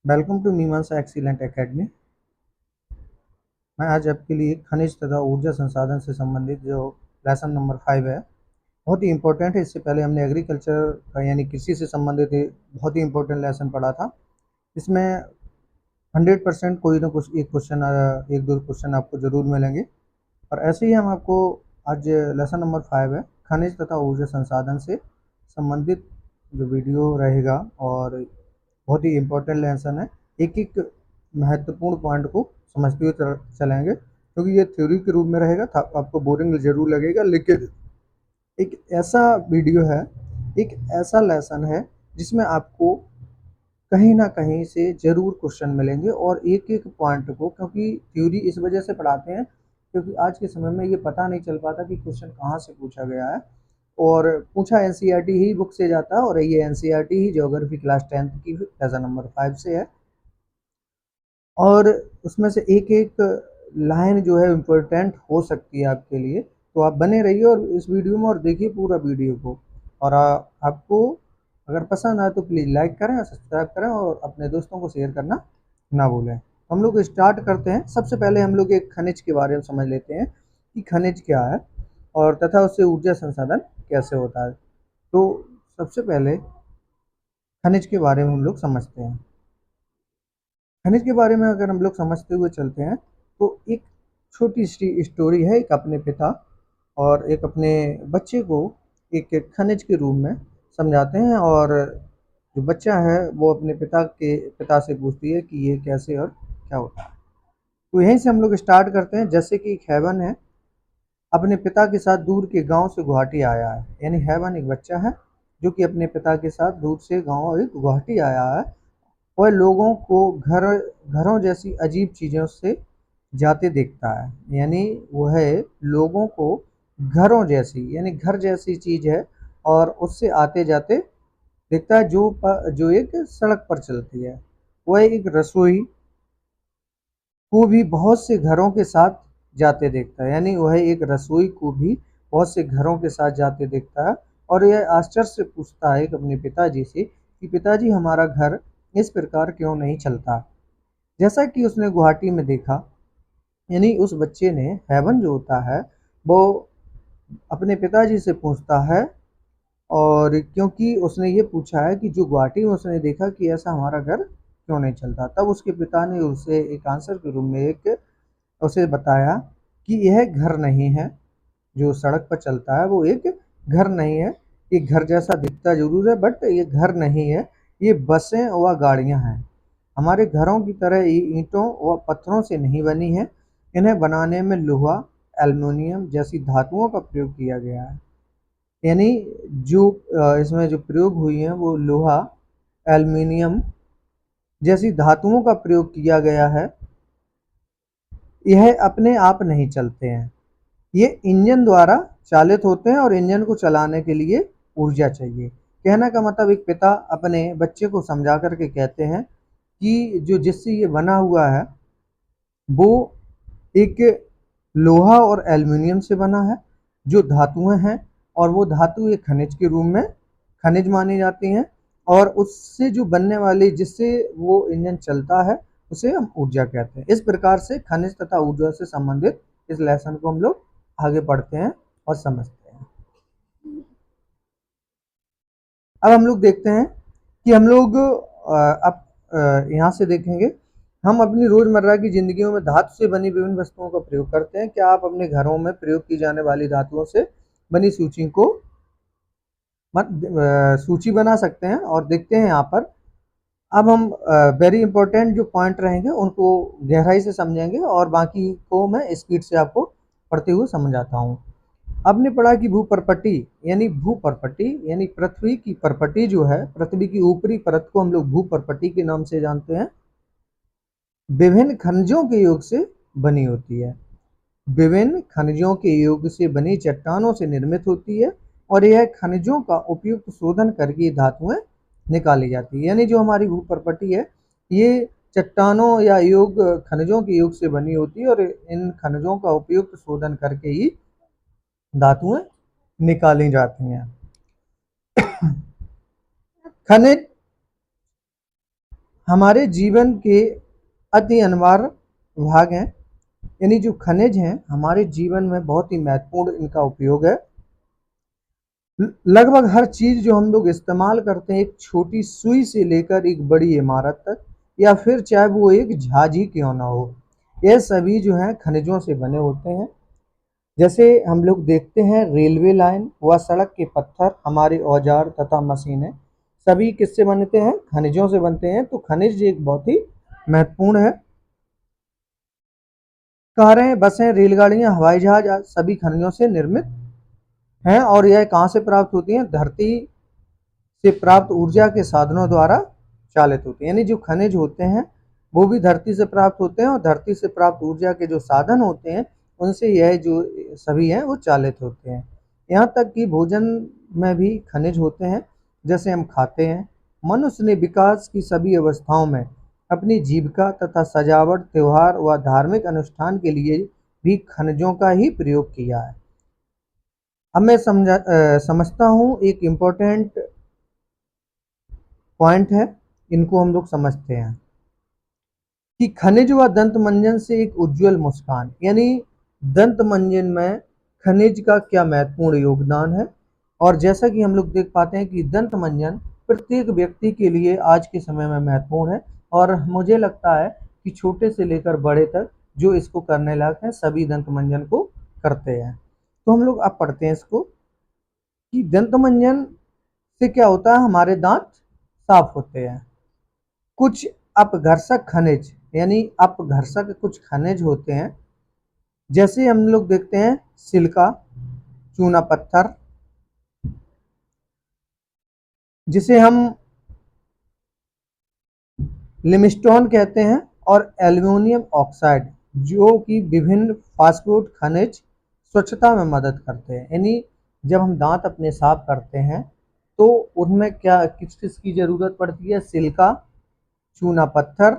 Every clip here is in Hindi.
वेलकम टू मीमांसा एक्सीलेंट एकेडमी। मैं आज आपके लिए खनिज तथा ऊर्जा संसाधन से संबंधित जो लेसन नंबर 5 है, बहुत ही इम्पोर्टेंट है। इससे पहले हमने एग्रीकल्चर का यानी कृषि से संबंधित एक बहुत ही इम्पोर्टेंट लेसन पढ़ा था। इसमें 100% कोई ना कुछ एक क्वेश्चन एक दो क्वेश्चन आपको ज़रूर मिलेंगे। और ऐसे ही हम आपको आज लेसन नंबर 5 है, खनिज तथा ऊर्जा संसाधन से संबंधित जो वीडियो रहेगा, और बहुत ही इम्पोर्टेंट लेसन है। एक एक महत्वपूर्ण पॉइंट को समझते हुए चलेंगे, क्योंकि ये थ्योरी के रूप में रहेगा। आपको बोरिंग जरूर लगेगा, लेकिन एक ऐसा वीडियो है, एक ऐसा लेसन है जिसमें आपको कहीं ना कहीं से ज़रूर क्वेश्चन मिलेंगे। और एक एक पॉइंट को, क्योंकि थ्योरी इस वजह से पढ़ाते हैं क्योंकि आज के समय में ये पता नहीं चल पाता कि क्वेश्चन कहाँ से पूछा गया है। और पूछा एनसीईआरटी ही बुक से जाता है, और ये एनसीईआरटी ही ज्योग्राफी क्लास 10th की लेसन नंबर 5 से है। और उसमें से एक एक लाइन जो है इम्पोर्टेंट हो सकती है आपके लिए। तो आप बने रहिए और इस वीडियो में, और देखिए पूरा वीडियो को। और आपको अगर पसंद आए तो प्लीज़ लाइक करें और सब्सक्राइब करें, और अपने दोस्तों को शेयर करना ना भूलें। हम लोग स्टार्ट करते हैं। सबसे पहले हम लोग एक खनिज के बारे में समझ लेते हैं कि खनिज क्या है और तथा उससे ऊर्जा संसाधन कैसे होता है। तो सबसे पहले खनिज के बारे में हम लोग समझते हैं। खनिज के बारे में अगर हम लोग समझते हुए चलते हैं, तो एक छोटी सी स्टोरी है। एक अपने पिता और एक अपने बच्चे को एक खनिज के रूप में समझाते हैं। और जो बच्चा है वो अपने पिता से पूछती है कि ये कैसे और क्या होता है। तो यहीं से हम लोग स्टार्ट करते हैं। जैसे कि एक हेवन है, अपने पिता के साथ दूर के गांव से गुवाहाटी आया है। यानी हेवन एक बच्चा है जो कि अपने पिता के साथ दूर से गांव एक गुवाहाटी आया है। वह लोगों को घरों जैसी अजीब चीज़ों से जाते देखता है। यानी वह लोगों को घरों जैसी, यानी घर जैसी चीज़ है, और उससे आते जाते देखता है, जो एक सड़क पर चलती है। वह एक रसोई को भी बहुत से घरों के साथ जाते देखता है। यानी वह एक रसोई को भी बहुत से घरों के साथ जाते देखता है। और यह आश्चर्य से पूछता है अपने पिताजी से कि पिताजी, हमारा घर इस प्रकार क्यों नहीं चलता। जैसा कि उसने गुवाहाटी में देखा, यानी उस बच्चे ने, हेवन जो होता है, वो अपने पिताजी से पूछता है। और क्योंकि उसने ये पूछा है कि जो गुवाहाटी में उसने देखा कि ऐसा हमारा घर क्यों नहीं चलता, तब उसके पिता ने उसे एक आंसर के रूप में एक उसे बताया कि यह घर नहीं है। जो सड़क पर चलता है वो एक घर नहीं है। ये घर जैसा दिखता जरूर है, बट ये घर नहीं है। ये बसें व गाड़ियां हैं। हमारे घरों की तरह ये ईंटों व पत्थरों से नहीं बनी है। इन्हें बनाने में लोहा, एल्युमिनियम जैसी धातुओं का प्रयोग किया गया है। यानी जो इसमें जो प्रयोग हुई है वो लोहा, एल्युमिनियम जैसी धातुओं का प्रयोग किया गया है। यह अपने आप नहीं चलते हैं, ये इंजन द्वारा चालित होते हैं, और इंजन को चलाने के लिए ऊर्जा चाहिए। कहने का मतलब, एक पिता अपने बच्चे को समझा करके कहते हैं कि जो जिससे ये बना हुआ है वो एक लोहा और एल्युमिनियम से बना है, जो धातुएं हैं। और वो धातु एक खनिज के रूप में खनिज मानी जाती हैं। और उससे जो बनने वाली, जिससे वो इंजन चलता है, उसे हम ऊर्जा कहते हैं। इस प्रकार से खनिज तथा ऊर्जा से संबंधित इस लेसन को हम लोग आगे पढ़ते हैं और समझते हैं। अब हम लोग देखते हैं कि हम लोग अब यहाँ से देखेंगे, हम अपनी रोजमर्रा की जिंदगियों में धातु से बनी विभिन्न वस्तुओं का प्रयोग करते हैं। क्या आप अपने घरों में प्रयोग की जाने वाली धातुओं से बनी सूची बना सकते हैं? और देखते हैं यहाँ पर। अब हम वेरी इंपॉर्टेंट जो पॉइंट रहेंगे उनको गहराई से समझेंगे, और बाकी को मैं स्पीड से आपको पढ़ते हुए समझाता हूँ। आपने पढ़ा कि भूपर्पटी यानी पृथ्वी की परपटी जो है, पृथ्वी की ऊपरी परत को हम लोग भूपर्पटी के नाम से जानते हैं। विभिन्न खनिजों के योग से बनी होती है। विभिन्न खनिजों के योग से बनी चट्टानों से निर्मित होती है। और यह खनिजों का उपयुक्त शोधन करके धातुएं निकाली जाती है। यानी जो हमारी भूपर्पटी है, ये चट्टानों या योग खनिजों के योग से बनी होती है, और इन खनिजों का उपयुक्त शोधन करके ही धातुएं निकाली जाती हैं। खनिज हमारे जीवन के अति अनिवार्य भाग हैं। यानी जो खनिज हैं हमारे जीवन में बहुत ही महत्वपूर्ण इनका उपयोग है। लगभग हर चीज जो हम लोग इस्तेमाल करते हैं, एक छोटी सुई से लेकर एक बड़ी इमारत तक, या फिर चाहे वो एक जहाज ही क्यों ना हो, यह सभी जो है खनिजों से बने होते हैं। जैसे हम लोग देखते हैं रेलवे लाइन व सड़क के पत्थर, हमारे औजार तथा मशीनें सभी किससे बनते हैं? खनिजों से बनते हैं। तो खनिज एक बहुत ही महत्वपूर्ण है। कारें, बसें, रेलगाड़ियां, हवाई जहाज आज सभी खनिजों से निर्मित हैं। और यह कहाँ से प्राप्त होती हैं? धरती से प्राप्त ऊर्जा के साधनों द्वारा चालित होती हैं। यानी जो खनिज होते हैं वो भी धरती से प्राप्त होते हैं, और धरती से प्राप्त ऊर्जा के जो साधन होते हैं उनसे यह जो सभी हैं वो चालित होते हैं। यहाँ तक कि भोजन में भी खनिज होते हैं, जैसे हम खाते हैं। मनुष्य ने विकास की सभी अवस्थाओं में अपनी जीविका तथा सजावट, त्योहार व धार्मिक अनुष्ठान के लिए भी खनिजों का ही प्रयोग किया है। अब मैं समझता हूँ एक इम्पोर्टेंट पॉइंट है, इनको हम लोग समझते हैं कि खनिज व दंत मंजन से एक उज्जवल मुस्कान, यानी दंत मंजन में खनिज का क्या महत्वपूर्ण योगदान है। और जैसा कि हम लोग देख पाते हैं कि दंत मंजन प्रत्येक व्यक्ति के लिए आज के समय में महत्वपूर्ण है, और मुझे लगता है कि छोटे से लेकर बड़े तक जो इसको करने लायक हैं सभी दंत मंजन को करते हैं। तो हम लोग अब पढ़ते हैं इसको कि दंत मंजन से क्या होता है, हमारे दांत साफ होते हैं। कुछ अपघर्षक खनिज, यानी अपघर्षक कुछ खनिज होते हैं, जैसे हम लोग देखते हैं सिलिका, चूना पत्थर, जिसे हम लिमस्टोन कहते हैं, और एल्युमिनियम ऑक्साइड, जो कि विभिन्न फास्फोट खनिज स्वच्छता में मदद करते हैं। यानी जब हम दांत अपने साफ करते हैं तो उनमें क्या किस किस की ज़रूरत पड़ती है? सिलिका, चूना पत्थर,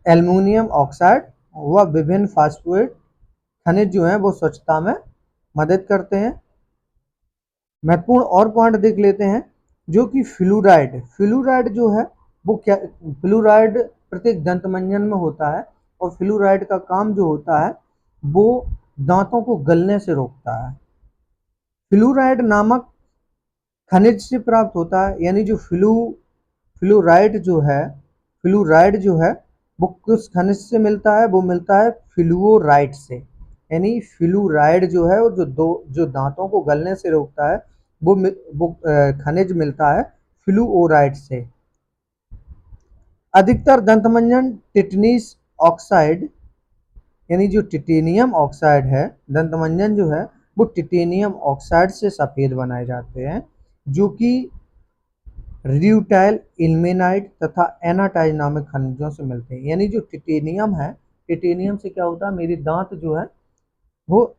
एल्युमिनियम ऑक्साइड व विभिन्न फास्फोरेट खनिज जो हैं वो स्वच्छता में मदद करते हैं। महत्वपूर्ण और पॉइंट देख लेते हैं, जो कि फ्लूराइड। फ्लूराइड जो है वो क्या, फ्लूराइड प्रत्येक दंत मंजन में होता है, और फ्लूराइड का काम जो होता है वो दांतों को गलने से रोकता है। फ्लूराइड नामक खनिज से प्राप्त होता है। यानी जो फ्लूराइड जो है, फ्लूराइड जो है वो किस खनिज से मिलता है? वो मिलता है फ्लूओराइड से। यानी फ्लूराइड जो है वो जो दांतों को गलने से रोकता है, वो खनिज मिलता है फ्लूओराइड से। अधिकतर दंतमंजन टिटनीस ऑक्साइड, यानी जो टिटेनियम ऑक्साइड है, दंतमंजन जो है वो टिटेनियम ऑक्साइड से सफ़ेद बनाए जाते हैं, जो कि र्यूटाइल, इल्मेनाइट तथा एनाटाइट नामक खनिजों से मिलते हैं। यानी जो टिटेनियम है, टिटेनियम से क्या होता है, मेरे दांत जो है वो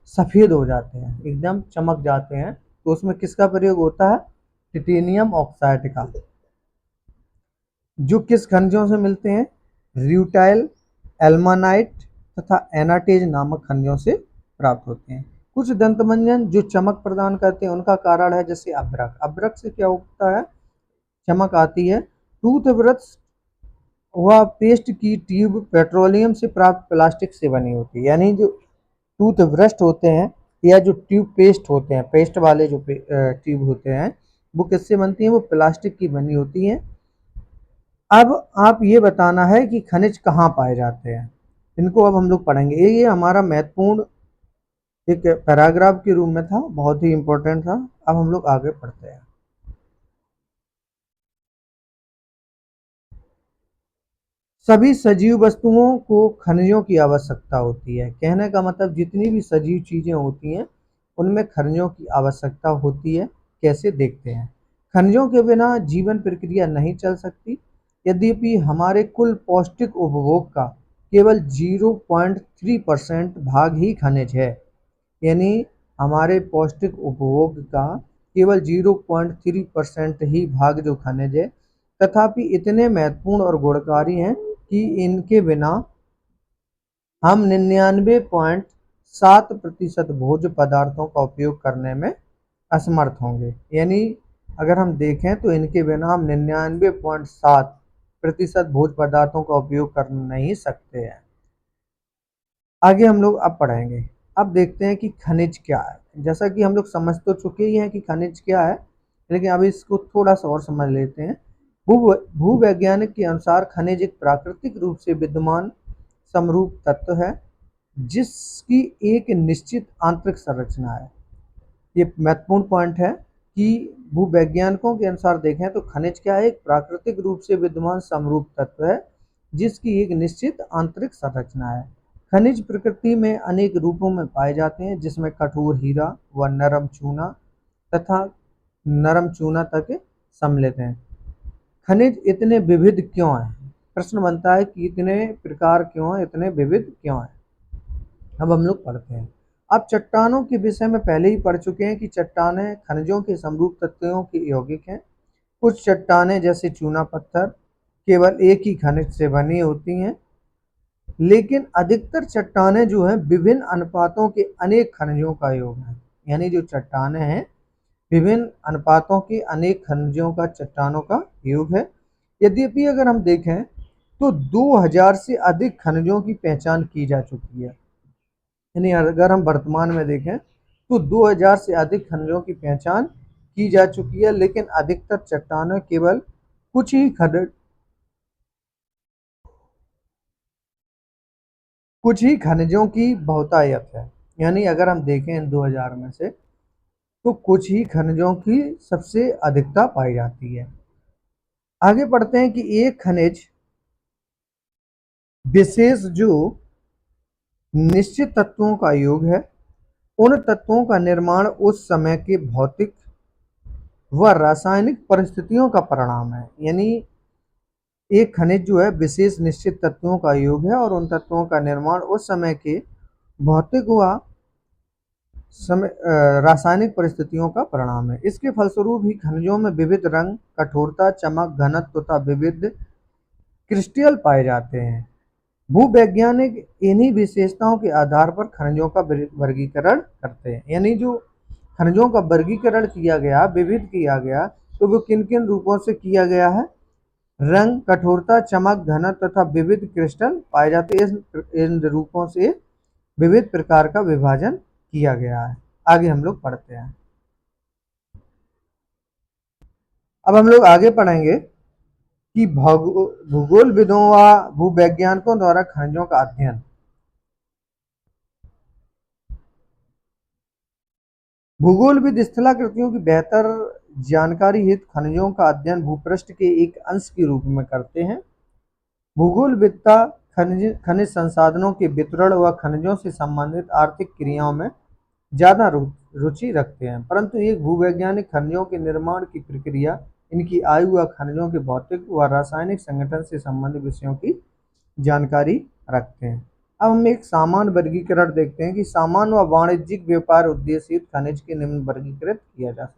सफ़ेद हो जाते हैं, एकदम चमक जाते हैं। तो उसमें किसका प्रयोग होता है? टिटेनियम ऑक्साइड का, जो किस खनिजों से मिलते हैं? र्यूटाइल, एल्मानाइट तथा एनाटेज नामक खनिजों से प्राप्त होते हैं। कुछ दंतमंजन जो चमक प्रदान करते हैं उनका कारण है, जैसे अभ्रक। अभ्रक से क्या होता है? चमक आती है। टूथब्रश व पेस्ट की ट्यूब पेट्रोलियम से प्राप्त प्लास्टिक से बनी होती है। यानी जो टूथब्रश होते हैं या जो ट्यूब पेस्ट होते हैं, पेस्ट वाले जो ट्यूब होते हैं, वो किससे बनती हैं? वो प्लास्टिक की बनी होती हैं। अब आप ये बताना है कि खनिज कहाँ पाए जाते हैं, इनको अब हम लोग पढ़ेंगे। ये हमारा महत्वपूर्ण एक पैराग्राफ के रूप में था, बहुत ही इम्पोर्टेंट था। अब हम लोग आगे पढ़ते हैं। सभी सजीव वस्तुओं को खनिजों की आवश्यकता होती है। कहने का मतलब जितनी भी सजीव चीज़ें होती हैं उनमें खनिजों की आवश्यकता होती है। कैसे, देखते हैं। खनिजों के बिना जीवन प्रक्रिया नहीं चल सकती। यद्यपि हमारे कुल पौष्टिक उपभोग का केवल 0.3% भाग ही खनिज है। यानी हमारे पौष्टिक उपभोग का केवल 0.3% ही भाग जो खनिज है, तथापि इतने महत्वपूर्ण और गुणकारी हैं कि इनके बिना हम 99.7% भोज्य पदार्थों का उपयोग करने में असमर्थ होंगे। यानी अगर हम देखें तो इनके बिना हम 99.7% भोज्य पदार्थों का उपयोग कर नहीं सकते हैं। आगे हम लोग अब पढ़ेंगे। अब देखते हैं कि खनिज क्या है। जैसा कि हम लोग समझ तो चुके ही हैं कि खनिज क्या है, लेकिन अब इसको थोड़ा सा और समझ लेते हैं। भूवैज्ञानिक के अनुसार खनिज एक प्राकृतिक रूप से विद्यमान समरूप तत्व है जिसकी एक निश्चित आंतरिक संरचना है। ये महत्वपूर्ण पॉइंट है कि भूवैज्ञानिकों के अनुसार देखें तो खनिज क्या है, एक प्राकृतिक रूप से विद्यमान समरूप तत्व है जिसकी एक निश्चित आंतरिक संरचना है। खनिज प्रकृति में अनेक रूपों में पाए जाते हैं जिसमें कठोर हीरा व नरम चूना तक सम्मिलित हैं। खनिज इतने विविध क्यों हैं? प्रश्न बनता है कि इतने प्रकार क्यों हैं, इतने विविध क्यों हैं। अब हम लोग पढ़ते हैं। अब चट्टानों के विषय में पहले ही पढ़ चुके हैं कि चट्टानें खनिजों के समरूप तत्वों की यौगिक हैं। कुछ चट्टानें जैसे चूना पत्थर केवल एक ही खनिज से बनी होती हैं, लेकिन अधिकतर चट्टानें जो हैं विभिन्न अनुपातों के अनेक खनिजों का योग है। यानी जो चट्टानें हैं विभिन्न अनुपातों के अनेक खनिजों का चट्टानों का योग है। यद्यपि अगर हम देखें तो 2000 से अधिक खनिजों की पहचान की जा चुकी है। यानी अगर हम वर्तमान में देखें तो 2000 से अधिक खनिजों की पहचान की जा चुकी है, लेकिन अधिकतर चट्टानें केवल कुछ ही खनिजों की बहुतायत है। यानी अगर हम देखें इन 2000 में से तो कुछ ही खनिजों की सबसे अधिकता पाई जाती है। आगे पढ़ते हैं कि एक खनिज विशेष जो निश्चित तत्वों का योग है, उन तत्वों का निर्माण उस समय के भौतिक व रासायनिक परिस्थितियों का परिणाम है। यानी एक खनिज जो है विशेष निश्चित तत्वों का योग है और उन तत्वों का निर्माण उस समय के भौतिक व रासायनिक परिस्थितियों का परिणाम है। इसके फलस्वरूप ही खनिजों में विविध रंग, कठोरता, चमक, घनत्व तथा विविध क्रिस्टल पाए जाते हैं। भूवैज्ञानिक इन्हीं विशेषताओं के आधार पर खनिजों का वर्गीकरण करते हैं। यानी जो खनिजों का वर्गीकरण किया गया, विविध किया गया, तो वो किन किन रूपों से किया गया है? रंग, कठोरता, चमक, घनत्व तथा विविध क्रिस्टल पाए जाते हैं। इन रूपों से विविध प्रकार का विभाजन किया गया है। आगे हम लोग पढ़ते हैं। अब हम लोग आगे पढ़ेंगे कि भूगोलविदों व भूवैज्ञानिकों द्वारा खनिजों का अध्ययन। भूगोलविद स्थलाकृतियों की बेहतर जानकारी हेतु खनिजों का अध्ययन भूपृष्ठ के एक अंश के रूप में करते हैं। भूगोलविदता खनिज संसाधनों के वितरण व खनिजों से संबंधित आर्थिक क्रियाओं में ज़्यादा रुचि रखते हैं, परंतु एक भूवैज्ञानिक खनिजों के निर्माण की प्रक्रिया, इनकी आयु व खनिजों के भौतिक व रासायनिक संगठन से संबंधित विषयों की जानकारी रखते हैं। अब हम एक सामान्य वर्गीकरण देखते हैं कि सामान्य व वाणिज्यिक व्यापार उद्देश्य हेतु खनिज के निम्न वर्गीकृत किया जा सकता है।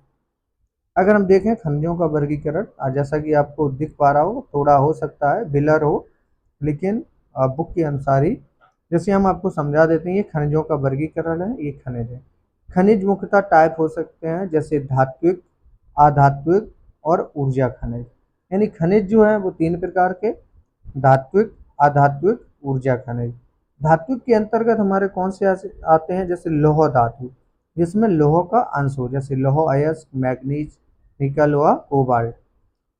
अगर हम देखें खनिजों का वर्गीकरण, जैसा कि आपको दिख पा रहा हो, थोड़ा हो सकता है बिलर हो, लेकिन बुक के अनुसार ही जैसे हम आपको समझा देते हैं। ये खनिजों का वर्गीकरण है, ये खनिज है। खनिज मुख्यतः टाइप हो सकते हैं जैसे धात्विक, अधात्विक और ऊर्जा खनिज। यानी खनिज जो है वो 3 प्रकार के: धात्विक, अधात्विक, ऊर्जा खनिज। धात्विक के अंतर्गत हमारे कौन से आते हैं? जैसे लौह धातु, जिसमें लौह का अंश हो, जैसे लौह अयस्क, मैग्नीज, निकल व कोबाल्ट।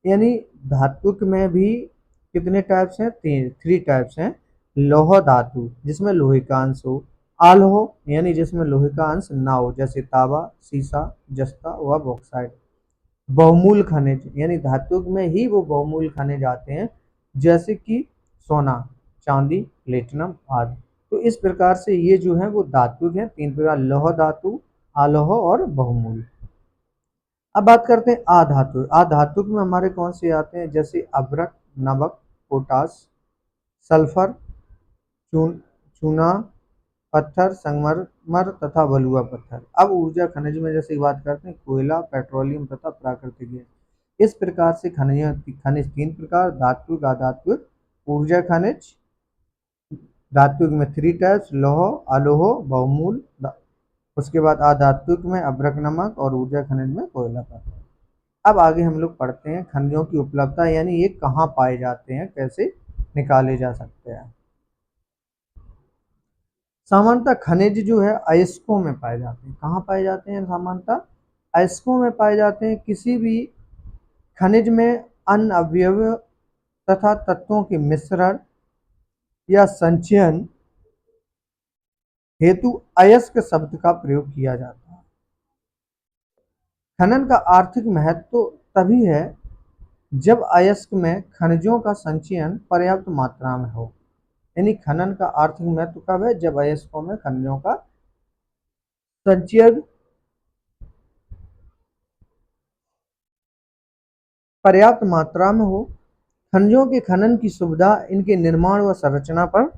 यानी धात्विक में भी कितने टाइप्स हैं? 3 टाइप्स हैं। लौह धातु जिसमें लोहे का अंश हो, अलोह यानी जिसमें लोहे का अंश ना हो, जैसे तांबा, सीसा, जस्ता व बॉक्साइट। बहुमूल खनिज यानी धातुक में ही वो बहुमूल खनिज आते हैं, जैसे कि सोना, चांदी, प्लेटिनम आदि। तो इस प्रकार से ये जो है वो धातुक हैं, 3 प्रकार: लौह धातु, अलोह और बहुमूल। अब बात करते हैं अधातु। अधातुक में हमारे कौन से आते हैं? जैसे अभ्रक, नमक, पोटास, सल्फर, चूना पत्थर, संगमरमर तथा बलुआ पत्थर। अब ऊर्जा खनिज में जैसे बात करते हैं कोयला, पेट्रोलियम तथा प्राकृतिक गैस। इस प्रकार से खनिज 3 प्रकार: धात्विक, अधात्विक, ऊर्जा खनिज। धात्विक में 3 टाइप्स: लौह, अलोह, बहुमूल। उसके बाद अधात्विक में अभ्रक, नमक और ऊर्जा खनिज में कोयला पत्थर। अब आगे हम लोग पढ़ते हैं खनिजों की उपलब्धता, यानी ये कहाँ पाए जाते हैं, कैसे निकाले जा सकते हैं। सामान्यतः खनिज जो है अयस्कों में पाए जाते हैं। कहाँ पाए जाते हैं? सामान्यतः अयस्कों में पाए जाते हैं। किसी भी खनिज में अन्य अवयव तथा तत्वों के मिश्रण या संचयन हेतु अयस्क शब्द का प्रयोग किया जाता है। खनन का आर्थिक महत्व तभी है जब अयस्क में खनिजों का संचयन पर्याप्त मात्रा में हो। यानी खनन का आर्थिक महत्व कब है? जब अयस्कों में खनिजों का संचयन पर्याप्त मात्रा में हो। खनिजों के खनन की सुविधा इनके निर्माण व संरचना पर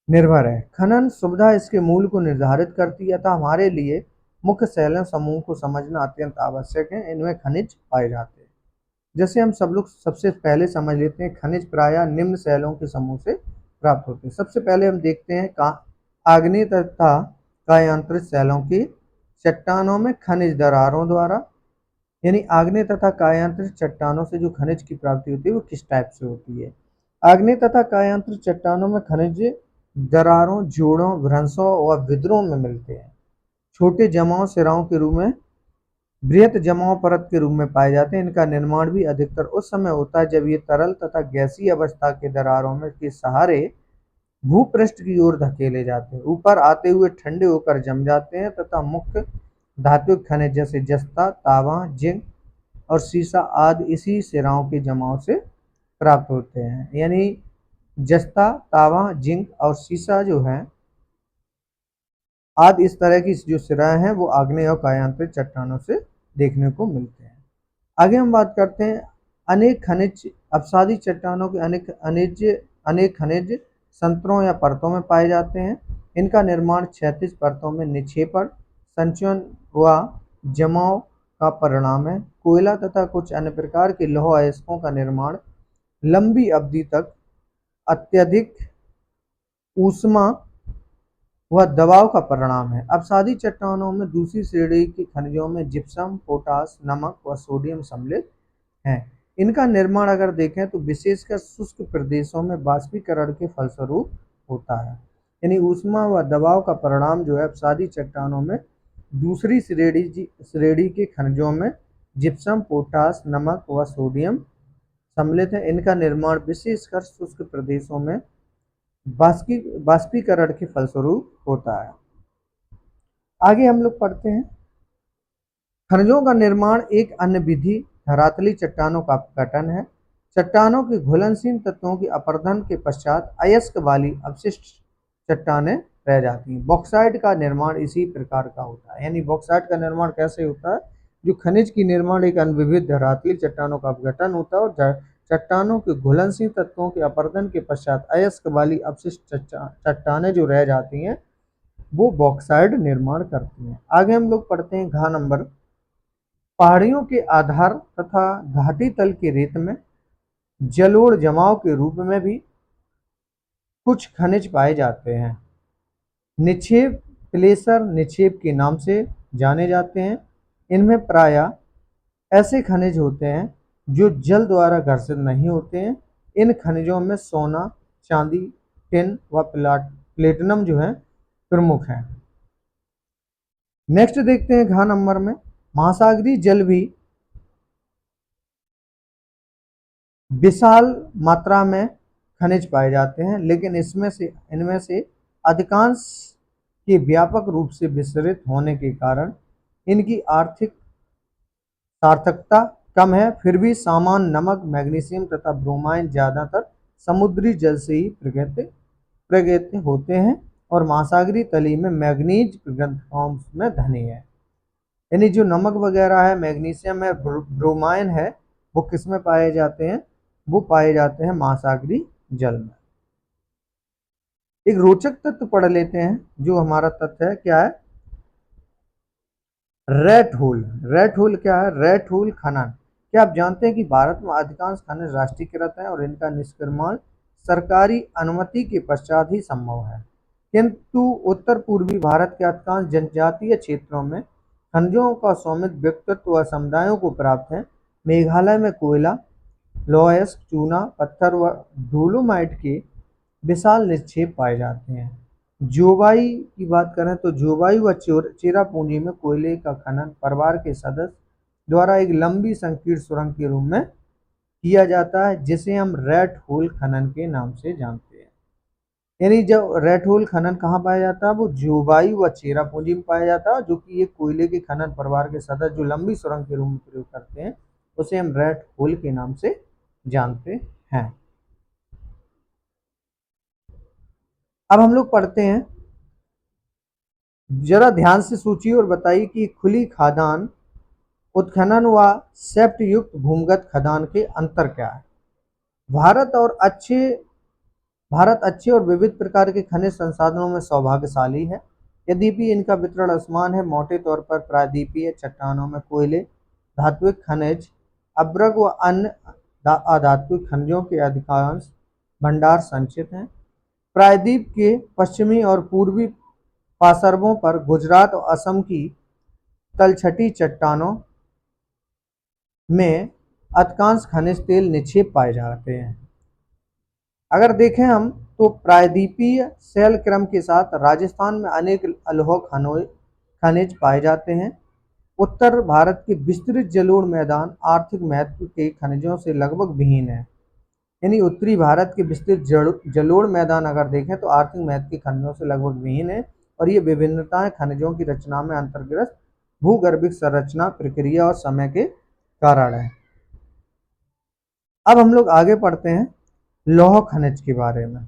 निर्भर है। खनन सुविधा इसके मूल को निर्धारित करती है, अतः हमारे लिए मुख्य शैलों समूह को समझना अत्यंत आवश्यक है। इनमें खनिज पाए जाते हैं। जैसे हम सब लोग सबसे पहले समझ लेते हैं, खनिज प्रायः निम्न शैलों के समूह से प्राप्त होते हैं। सबसे पहले हम देखते हैं आग्नेय तथा कायांतरित शैलों की चट्टानों में खनिज दरारों द्वारा, यानी आग्नेय तथा कायांतरित चट्टानों से जो खनिज की प्राप्ति होती है वो किस टाइप से होती है? आग्नेय तथा कायांतरित चट्टानों में खनिज दरारों, जोड़ों, भ्रंशों व विद्रों में मिलते हैं। छोटे जमाव सिराओं के रूप में बृहत जमाव परत के रूप में पाए जाते हैं। इनका निर्माण भी अधिकतर उस समय होता है जब ये तरल तथा गैसीय अवस्था के दरारों में के सहारे भूपृष्ठ की ओर धकेले जाते हैं। ऊपर आते हुए ठंडे होकर जम जाते हैं तथा मुख्य धात्विक खनिज जैसे जस्ता, तांबा, जिंक और सीसा आदि इसी सिराओं के जमाव से प्राप्त होते हैं। यानी जस्ता, तांबा, जिंक और सीसा जो है आदि इस तरह की जो सिराएं हैं वो आग्नेय और कायांतरित चट्टानों से देखने को मिलते हैं। आगे हम बात करते हैं अनेक खनिज अपसादी चट्टानों के अनेक खनिज संतरों या परतों में पाए जाते हैं। इनका निर्माण क्षैतिज परतों में निक्षेपण, संचयन व जमाव का परिणाम है। कोयला तथा कुछ अन्य प्रकार के लौह अयस्कों का निर्माण लंबी अवधि तक अत्यधिक ऊष्मा वह दबाव का परिणाम है। अपसादी चट्टानों में दूसरी श्रेणी के खनिजों में जिप्सम, पोटास, नमक व सोडियम सम्मिलित हैं। इनका निर्माण अगर देखें तो विशेषकर शुष्क प्रदेशों में वाष्पीकरण के फलस्वरूप होता है। यानी ऊष्मा व दबाव का परिणाम जो है अपसादी चट्टानों में दूसरी श्रेणी के खनिजों में जिप्सम, पोटास, नमक व सोडियम सम्मिलित है। इनका निर्माण विशेषकर शुष्क प्रदेशों में वाष्पीकरण के फलस्वरूप होता है। आगे हम लोग पढ़ते हैं खनिजों का निर्माण एक अन्य विधि धरातली चट्टानों का गठन है। चट्टानों के घुलनशील तत्वों के अपरदन के पश्चात अयस्क वाली अवशिष्ट चट्टानें रह जाती हैं। बॉक्साइट का निर्माण इसी प्रकार का होता है। यानी बॉक्साइट का निर्माण कैसे होता है? जो खनिज की निर्माण एक अनविविध धरातली चट्टानों का अपघटन होता है और चट्टानों के घुलनशील तत्वों के अपरदन के पश्चात अयस्क वाली अपशिष्ट चट्टानें जो रह जाती हैं वो बॉक्साइट निर्माण करती हैं। आगे हम लोग पढ़ते हैं घ नंबर, पहाड़ियों के आधार तथा घाटी तल के रेत में जलोढ़ जमाव के रूप में भी कुछ खनिज पाए जाते हैं। निक्षेप प्लेसर निक्षेप के नाम से जाने जाते हैं। इनमें प्रायः ऐसे खनिज होते हैं जो जल द्वारा घर्षित नहीं होते हैं। इन खनिजों में सोना, चांदी, टिन व प्लेटिनम जो है प्रमुख हैं। नेक्स्ट देखते हैं घ नंबर में, महासागरीय जल भी विशाल मात्रा में खनिज पाए जाते हैं, लेकिन इनमें से अधिकांश के व्यापक रूप से विस्तारित होने के कारण इनकी आर्थिक सार्थकता कम है। फिर भी सामान्य नमक, मैग्नीशियम तथा ब्रोमाइन ज्यादातर समुद्री जल से ही प्रगत होते हैं और महासागरीय तली में मैग्नीज प्रग्रंथों में धनी है। यानी जो नमक वगैरह है, मैग्नीशियम है, ब्रोमाइन है, वो किस में पाए जाते हैं? वो पाए जाते हैं महासागरीय जल में। एक रोचक तत्व पढ़ लेते हैं। जो हमारा तथ्य है क्या है? Rate whole. रेट होल क्या है? रेट होल खनन। क्या आप जानते हैं कि भारत में अधिकांश खनिज राष्ट्रीयकृत है और इनका निष्क्रमण सरकारी अनुमति के पश्चात ही संभव है, किंतु उत्तर पूर्वी भारत के अधिकांश जनजातीय क्षेत्रों में खनिजों का स्वामित्व व्यक्तित्व व समुदायों को प्राप्त है। मेघालय में कोयला, लौहयस्क, चूना पत्थर व डोलोमाइट के विशाल निक्षेप पाए जाते हैं। जोबाई की बात करें तो जोबाई व चेरापूंजी में कोयले का खनन परिवार के सदस्य द्वारा एक लंबी संकीर्ण सुरंग के रूप में किया जाता है, जिसे हम रेट होल खनन के नाम से जानते हैं। यानी जब रेट होल खनन कहाँ पाया जाता है, वो जोबाई व चेरापूंजी में पाया जाता है, जो कि ये कोयले के खनन परिवार के सदस्य जो लंबी सुरंग के रूप में प्रयोग करते हैं, उसे हम रेट होल के नाम से जानते हैं। अब हम लोग पढ़ते हैं, जरा ध्यान से सोचिए और बताइए कि खुली खादान, उत्खनन व सेप्ट युक्त भूमिगत खदान के अंतर क्या है। भारत अच्छे और विविध प्रकार के खनिज संसाधनों में सौभाग्यशाली है। यद्यपि इनका वितरण असमान है। मोटे तौर पर प्रायद्वीपीय चट्टानों में कोयले, धात्विक खनिज, अभ्रक व अन्य अधात्विक खनिजों के अधिकांश भंडार संचित हैं। प्रायद्वीप के पश्चिमी और पूर्वी पार्श्वों पर गुजरात और असम की तलछटी चट्टानों में अधिकांश खनिज तेल निक्षेप पाए जाते हैं। अगर देखें हम तो प्रायद्वीपीय शैल क्रम के साथ राजस्थान में अनेक अलोह खनिज पाए जाते हैं। उत्तर भारत के विस्तृत जलोढ़ मैदान आर्थिक महत्व के खनिजों से लगभग विहीन है। यानी उत्तरी भारत के विस्तृत जलोढ़ मैदान अगर देखें तो आर्थिक महत्व के खनिजों से लगभग विहीन है, और ये विभिन्नताएं खनिजों की रचना में अंतर्ग्रस्त भूगर्भिक संरचना, प्रक्रिया और समय के कारण है। अब हम लोग आगे पढ़ते हैं लौह खनिज के बारे में।